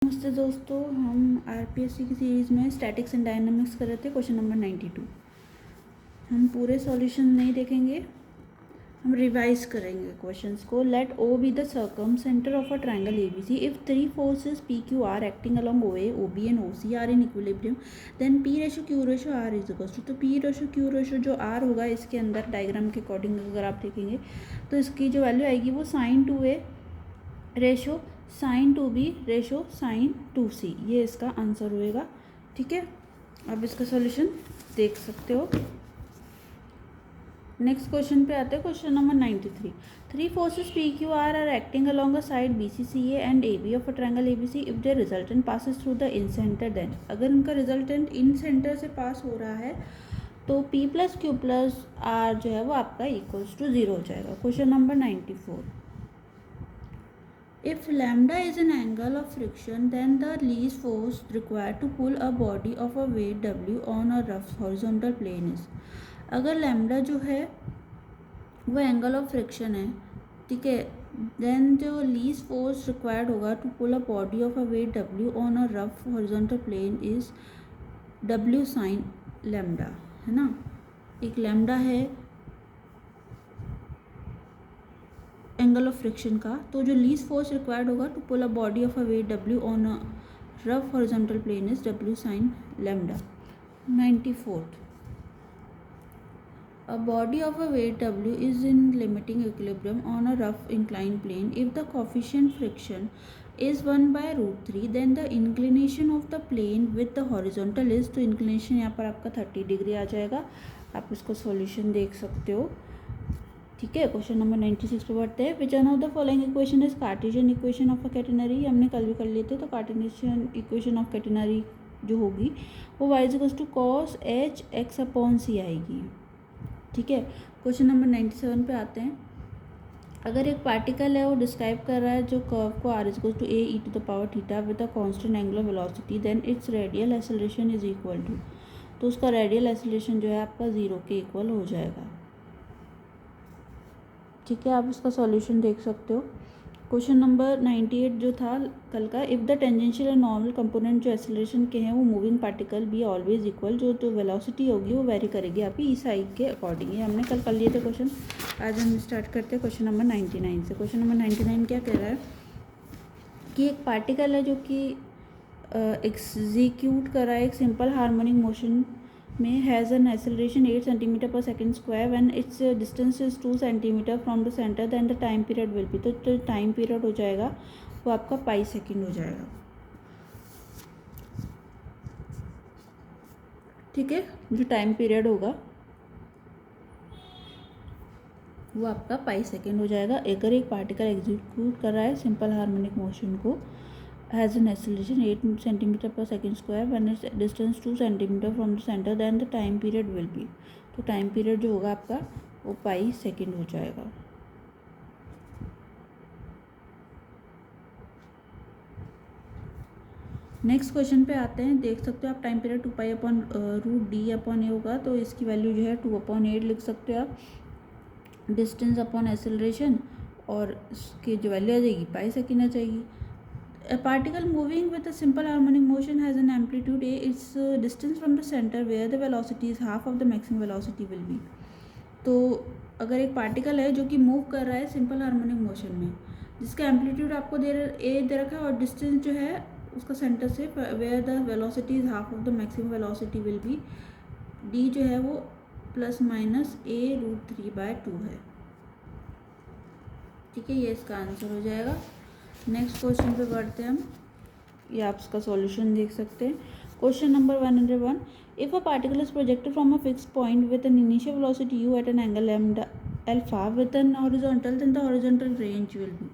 नमस्ते दोस्तों, हम आरपीएससी की सीरीज़ में स्टैटिक्स एंड डायनामिक्स कर रहे थे। क्वेश्चन नंबर 92 हम पूरे सॉल्यूशन नहीं देखेंगे, हम रिवाइज करेंगे क्वेश्चंस को। Let O B the circumcentre of a triangle ABC if three forces P Q R acting along O A, O B and O C are in equilibrium, then P ratio Q ratio R is equals to. तो P ratio Q ratio जो R होगा इसके अंदर diagram के according अगर आप देखेंगे तो इसकी जो वैल्यू आएगी वो sine two A ratio sine two B ratio sine two C, ये इसका आंसर होएगा। ठीक है, अब इसका सॉल्यूशन देख सकते हो। नेक्स्ट क्वेश्चन पे आते हैं, question number 93। Three forces P Q R acting along a side B C C A and A B of a triangle A B C if their resultant passes through the incentre, then अगर उनका resultant in centre से पास हो रहा है तो P plus Q plus R जो है वो आपका इक्वल्स टू 0 हो जाएगा। Question number 94। If lambda is an angle of friction, then the least force required to pull a body of a weight W on a rough horizontal plane is। अगर lambda जो है वो angle of friction है, ठीक है, then जो least force required होगा to pull a body of a weight W on a rough horizontal plane is W sine lambda, है ना। एक लैम्डा है एंगल ऑफ फ्रिक्शन का, तो जो लीस्ट फोर्स रिक्वायर्ड होगा to pull a body of a weight W on a rough horizontal plane is W sine lambda. 94। A body of a weight W is in limiting equilibrium on a rough inclined plane. If the coefficient friction is 1 by root 3, then the inclination of the plane with the horizontal is, तो inclination यहाँ पर आपका 30 degree आ जाएगा। आप इसको solution देख सकते हो। ठीक है, क्वेश्चन नंबर 96 पे बढ़ते हैं। Which one of the following equation is Cartesian equation of a catenary, हमने कल भी कर लिए थे। तो कार्टेशियन इक्वेशन ऑफ कैटेनरी जो होगी वो y is equals to cos h x upon c आएगी। ठीक है, क्वेश्चन नंबर 97 पे आते हैं। अगर एक पार्टिकल है वो डिस्क्राइब कर रहा है जो कर्व को r is equal to a e to the power theta with a constant angular velocity, then its radial acceleration is equal to, तो उसका रेडियल एक्सेलरेशन जो है आपका 0 के इक्वल हो जाएगा। ठीक है, आप इसका सॉल्यूशन देख सकते हो। क्वेश्चन नंबर 98 जो था कल का, if the tangential and normal component जो एक्सेलरेशन के हैं वो moving particle be always equal, जो वेलोसिटी होगी वो वेरी करेगी आपकी ई साइड के अकॉर्डिंग। ये हमने कल कर लिए थे क्वेश्चन। आज हम स्टार्ट करते हैं क्वेश्चन नंबर 99 से। क्वेश्चन नंबर 99 क्या कह रहा है कि एक पार्टिकल है जो कि एग्जीक्यूट कर रहा है एक सिंपल हार्मोनिक मोशन में, has an acceleration 8 centimetre per second square when its distance is 2 centimetre from the centre, then the time period will be, तो टाइम पीरियड हो जाएगा वो आपका पाई सेकेंड हो जाएगा। ठीक है, जो टाइम पीरियड होगा वो आपका पाई सेकेंड हो जाएगा। अगर एक पार्टिकल एग्जीक्यूट कर रहा है सिंपल हार्मोनिक मोशन को, has an acceleration 8 centimeter per second square when its distance 2 centimeter from the center, then the time period will be, तो टाइम पीरियड जो होगा आपका वो पाई सेकेंड हो जाएगा। नेक्स्ट क्वेश्चन पे आते हैं, देख सकते हो आप time period 2 pi upon root d upon a होगा, तो इसकी वैल्यू जो है 2/8 लिख सकते हो आप। डिस्टेंस अपॉन एक्सेलरेशन और इसकी जो वैल्यू आ जाएगी पाई सेकेंड आ जाएगी। A particle moving with a simple harmonic motion has an amplitude a. Its distance from the center where the velocity is half of the maximum velocity will be. तो अगर एक particle है जो कि move कर रहा है सिंपल हार्मोनिक मोशन में, जिसका एम्पलीट्यूड आपको ए दे रखा है और डिस्टेंस जो है उसका सेंटर से where the velocity is half of the maximum velocity will be, d जो है वो प्लस माइनस a√3/2 है। ठीक है, ये इसका आंसर हो जाएगा। नेक्स्ट क्वेश्चन पे बढ़ते हैं हम, ये आप इसका सॉल्यूशन देख सकते हैं। Question number 101। If a particle is projected from a fix point with an initial velocity u at an angle lambda alpha with an horizontal, then the horizontal range will be,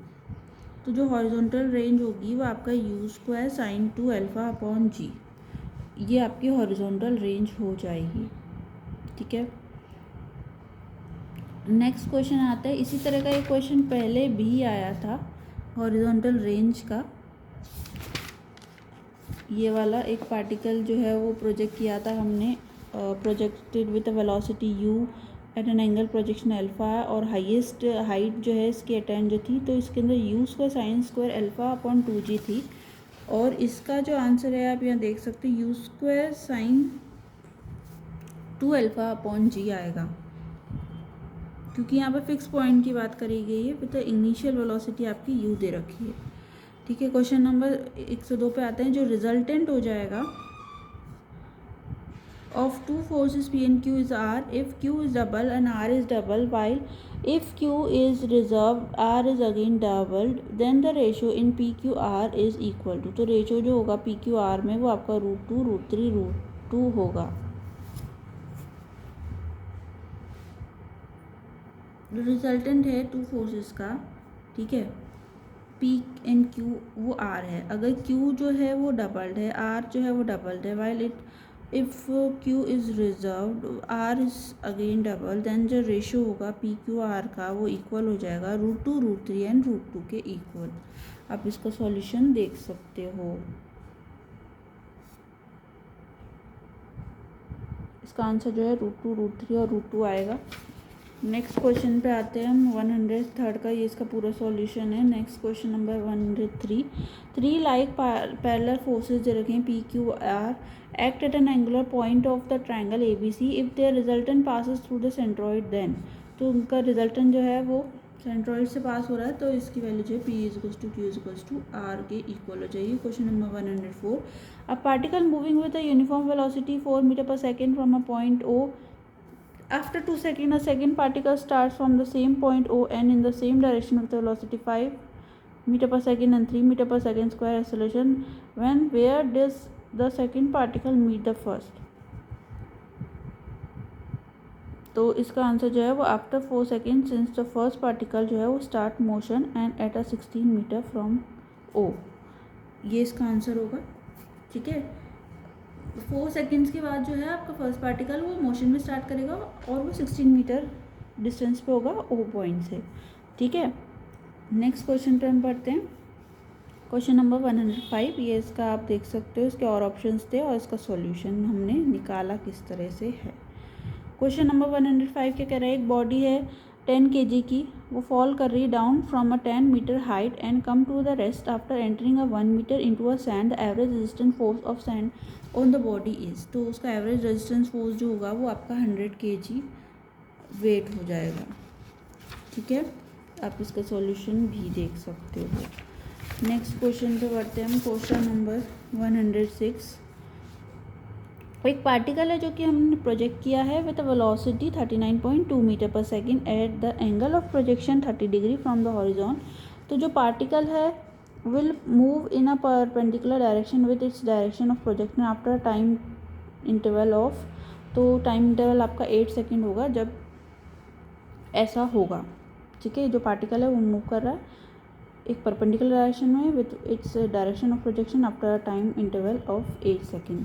तो जो horizontal range होगी वो आपका u² sin 2 alpha upon g, ये आपकी horizontal range हो जाएगी। ठीक है, नेक्स्ट क्वेश्चन आता है। इसी तरह का एक क्वेश्चन पहले भी आया था हॉरिजॉन्टल रेंज का, ये वाला एक पार्टिकल जो है वो प्रोजेक्ट किया था हमने, projected with velocity u at an angle projection alpha, और हाईएस्ट हाइट जो है इसकी अटेंड जो थी, तो इसके अंदर u² sin² alpha upon 2g थी। और इसका जो आंसर है आप यहाँ देख सकते हैं u² sin 2α अपॉन g आएगा, क्योंकि यहाँ पर फिक्स पॉइंट की बात करी गई है, तो इनिशियल वेलोसिटी आपकी u दे रखी है। ठीक है, क्वेश्चन नंबर 102 पे आते हैं। जो रिजल्टेंट हो जाएगा of two forces P and Q is R if Q is double and R is double, while if Q is reserved R is again doubled, then the ratio in PQR is equal to, तो ratio जो होगा PQR में वो आपका √2 √3 √2 होगा। Resultant है two forces का, ठीक है, P एंड Q वो R है। अगर Q जो है वो डबल्ड है, R जो है वो डबल्ड है, while if Q is reserved R is again double, then जो रेशियो होगा PQR का वो इक्वल हो जाएगा √2 √3 एंड √2 के इक्वल। आप इसका सॉल्यूशन देख सकते हो। इसका आंसर जो है √2 √3 और √2 आएगा। नेक्स्ट क्वेश्चन पे आते हैं हम 103 का, ये इसका पूरा सॉल्यूशन है। Next question number 103। 3 like parallel forces दे रखे हैं PQR act at an angular point of the triangle ABC if their resultant passes through the centroid, then, तो उनका रिजल्टेंट जो है वो सेंट्रॉइड से पास हो रहा है, तो इसकी वैल्यू जो है P=Q=R के इक्वल हो जाएगी। Question number 104। A particle moving with a uniform velocity 4 metre per second from a point O. After 2 seconds, a second particle starts from the same point O and in the same direction with the velocity 5 meter per second and 3 meter per second square acceleration. Where does the second particle meet the first? तो इसका answer जो है वो after 4 second since the first particle जो है वो start motion and at a 16 metre from O, ये इसका आंसर होगा। ठीक है, 4 सेकेंड्स के बाद जो है आपका फर्स्ट पार्टिकल वो मोशन में स्टार्ट करेगा और वो 16 मीटर डिस्टेंस पे होगा O पॉइंट से। ठीक है, नेक्स्ट क्वेश्चन पे हम पढ़ते हैं। क्वेश्चन नंबर 105, ये इसका आप देख सकते हो, इसके और ऑप्शंस थे और इसका सॉल्यूशन हमने निकाला किस तरह से है। क्वेश्चन नंबर 105 क्या कह रहा है, एक बॉडी है 10 kg की, वो फॉल कर रही है down from a 10 metre height and come to the rest after entering a 1 metre into a sand. The average resistance force of sand on the body is, तो उसका एवरेज रेजिस्टेंस फोर्स जो होगा वो आपका 100 kg wait हो जाएगा। ठीक है, आप इसका सॉल्यूशन भी देख सकते हो। नेक्स्ट क्वेश्चन पे बढ़ते हैं हम। Question number 106। एक पार्टिकल है जो कि हमने प्रोजेक्ट किया है with a velocity 39.2 metre per second at the angle of projection 30 degree from the horizon. तो जो पार्टिकल है will move in a perpendicular direction with its direction of projection after time interval of, तो time interval आपका 8 second होगा जब ऐसा होगा। ठीक है, जो पार्टिकल है वो मूव कर रहा है एक परपेंडिकुलर डायरेक्शन में with its direction of projection after time interval of 8 second.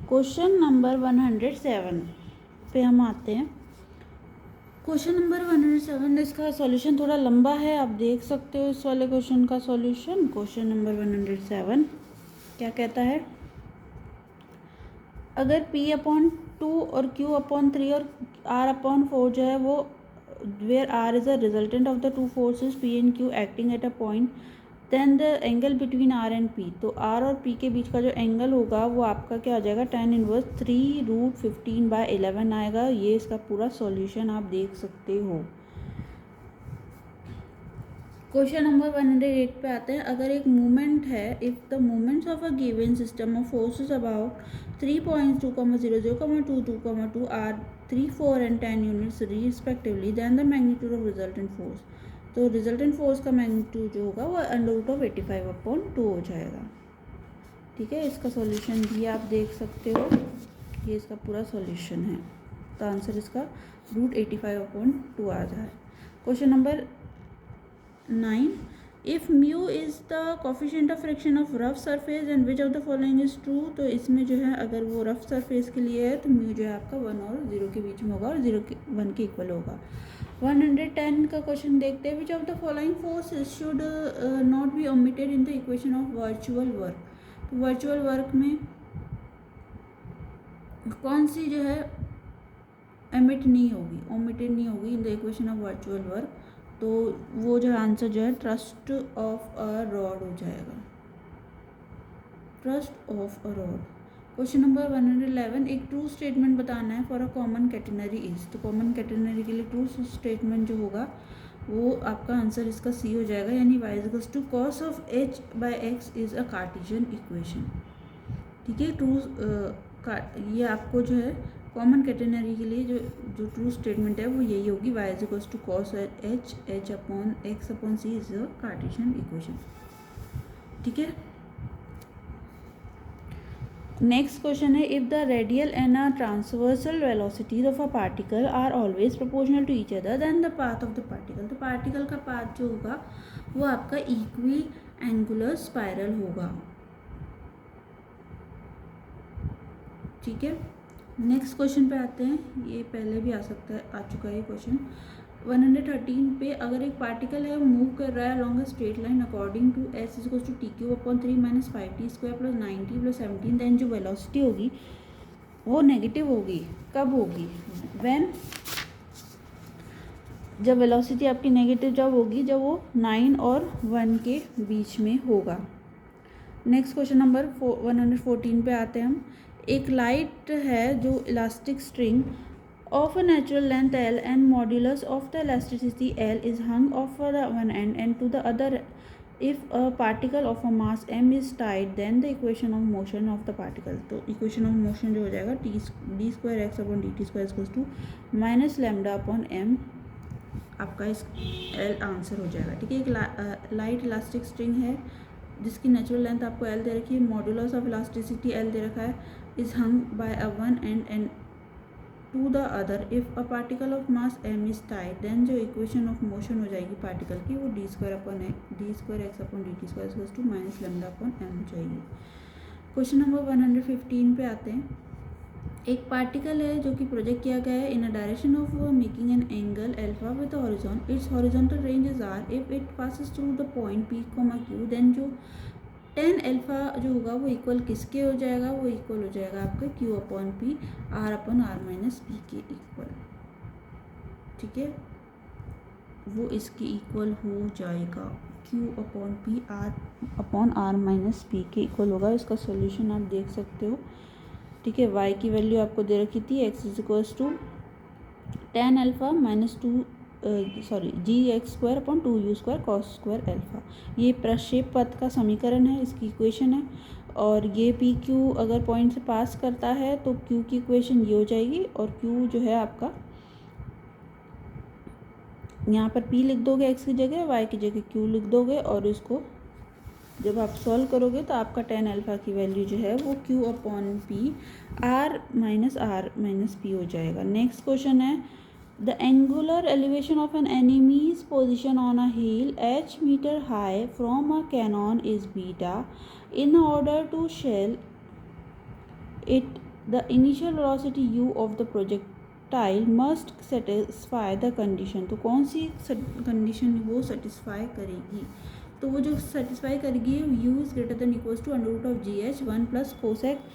Question number 107 पे हम आते हैं। क्वेश्चन नंबर 107, इसका सॉल्यूशन थोड़ा लंबा है, आप देख सकते हो इस वाले क्वेश्चन का सॉल्यूशन। क्वेश्चन नंबर 107 क्या कहता है, अगर P/2 और Q/3 और R/4 जो है वो where R is a resultant of the two forces P and Q acting at a point, then the angle between R and P, तो R और P के बीच का जो एंगल होगा वो आपका क्या आ जाएगा, tan इनवर्स 3√15/11 आएगा। ये इसका पूरा सॉल्यूशन आप देख सकते हो। क्वेश्चन नंबर 108 पे आते हैं। अगर एक मूवमेंट है, if the movements of a given system of forces about 3 points 2,0, 0,2, 2,2 are 3, 4 and 10 units respectively, then the magnitude of resultant force, तो रिजल्टेंट फोर्स का मैग्नीट्यूड जो होगा वो √85/2 हो जाएगा। ठीक है, इसका सॉल्यूशन भी आप देख सकते हो, ये इसका पूरा सॉल्यूशन है, तो आंसर इसका √85/2 आ जाए। Question number 9, if mu is the coefficient of friction of rough surface and which of the following is true, तो इसमें जो है अगर वो रफ सरफेस के लिए है तो म्यू जो है आपका 1 और 0 के बीच में होगा और 1 के इक्वल होगा। 110 का क्वेश्चन देखते हैं। Which of the following forces should not be omitted in the equation of virtual work, तो वर्चुअल वर्क में कौन सी जो है ओमिटेड नहीं होगी in the equation of virtual work, तो वो जो आंसर जो है ट्रस्ट ऑफ अ रॉड हो जाएगा। Trust of a rod. Question number 111, एक ट्रू स्टेटमेंट बताना है for a common catenary is. तो कॉमन कैटेनरी के लिए ट्रू स्टेटमेंट जो होगा वो आपका आंसर इसका सी हो जाएगा, यानी y equals to cos of h by x is a Cartesian equation. ठीक है, ये आपको जो है कॉमन कैटेनरी के लिए जो ट्रू स्टेटमेंट है वो यही होगी, y equals to cos h upon x upon c is a Cartesian equation. ठीक है, नेक्स्ट क्वेश्चन है, if the radial and a transversal velocities of a particle are always proportional to each other then the path of the particle. तो particle का path जो होगा वो आपका equi angular spiral होगा। ठीक है, नेक्स्ट क्वेश्चन पे आते हैं, ये पहले भी आ सकता है, आ चुका है क्वेश्चन 113 पे। अगर एक पार्टिकल है वो मूव कर रहा है along a straight line according to s is equals to t cube upon 3 minus 5t square plus 9t plus 17, then जो वेलोसिटी होगी वो नेगेटिव होगी। कब होगी? व्हेन, जब वेलोसिटी आपकी नेगेटिव जब होगी जब वो 9 और 1 के बीच में होगा। नेक्स्ट क्वेश्चन नंबर 114 पे आते हैं हम। एक लाइट है जो elastic string of a natural length L and modulus of the elasticity L is hung off the one end and to the other. If a particle of a mass m is tied, then the equation of motion of the particle. तो equation of motion जो हो जाएगा d square x upon dt square equals to minus lambda upon m, आपका इस L answer हो जाएगा। ठीक है, एक लाइट इलास्टिक स्ट्रिंग है जिसकी नेचुरल लेंथ आपको L दे रखी है, मॉडुलस ऑफ इलास्टिसिटी L दे रखा है, is hung by a one end to the other. If a particle of mass m is tied, then जो इक्वेशन ऑफ मोशन हो जाएगी पार्टिकल की वो d square x upon dt square equals to minus lambda upon m हो जाएगी। Question number 115 पे आते हैं। एक पार्टिकल है जो कि प्रोजेक्ट किया गया है in a direction of making an angle alpha with horizon, its horizontal range is r, if it passes through the point p, q, then जो टेन अल्फा जो होगा वो इक्वल किसके हो जाएगा? वो इक्वल हो जाएगा आपका q upon P r upon r minus P के इक्वल। ठीक है, वो इसके इक्वल हो जाएगा, q upon P r upon r minus P के इक्वल होगा। इसका सोल्यूशन आप देख सकते हो। ठीक है, y की वैल्यू आपको दे रखी थी x is equals to ten alpha minus g x square upon 2u square cos square alpha. ये प्रक्षेप पथ का समीकरण है, इसकी इक्वेशन है। और ये पी क्यू अगर पॉइंट से पास करता है तो क्यू की इक्वेशन ये हो जाएगी, और क्यू जो है आपका यहाँ पर पी लिख दोगे एक्स की जगह, वाई की जगह क्यू लिख दोगे, और इसको जब आप सॉल्व करोगे तो आपका टेन अल्फा की वैल्यू जो है वो Q upon P R minus P हो जाएगा। नेक्स्ट क्वेश्चन है, the angular elevation of an enemy's position on a hill h meter high from a cannon is beta. In order to shell it, the initial velocity u of the projectile must satisfy the condition. तो कौन सी condition वो satisfy करेगी? तो वो जो satisfy करेगी u is greater than equals to under root of g h 1 plus cosec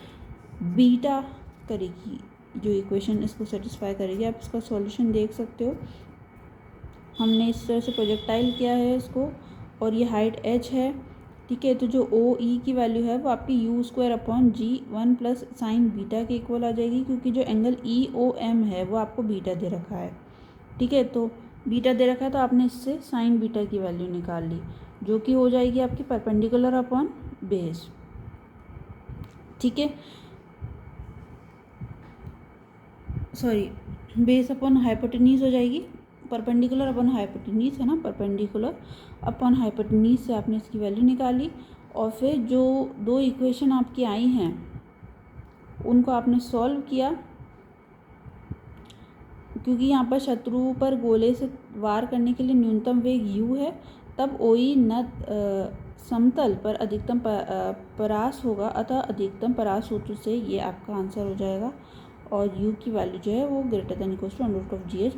beta करेगी, जो इक्वेशन इसको सेटिस्फाई करेगी। आप इसका सॉल्यूशन देख सकते हो। हमने इस तरह से प्रोजेक्टाइल किया है इसको, और ये हाइट h है। ठीक है, तो जो ओ ई की वैल्यू है वो आपकी u square upon g 1 plus sine beta के इक्वल आ जाएगी, क्योंकि जो एंगल ई ओ एम है वो आपको बीटा दे रखा है। ठीक है, तो बीटा दे रखा है तो आपने इससे साइन बीटा की वैल्यू निकाल ली, जो कि हो जाएगी आपकी परपेंडिकुलर अपॉन बेस। ठीक है, सॉरी, बेस अपॉन हाइपोटेन्यूज हो जाएगी, परपेंडिकुलर अपॉन हाइपोटेन्यूज है ना, परपेंडिकुलर अपॉन हाइपोटेन्यूज से आपने इसकी वैल्यू निकाली, और फिर जो दो इक्वेशन आपकी आई हैं उनको आपने सॉल्व किया। क्योंकि यहाँ पर शत्रु पर गोले से वार करने के लिए न्यूनतम वेग u है, तब OE समतल पर अधिकतम परास होगा, अतः अधिकतम परास सूत्र से ये आपका आंसर हो जाएगा, और u की वैल्यू जो है वो greater than equals to under root of g h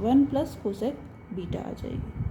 1 plus cosec beta आ जाएगी।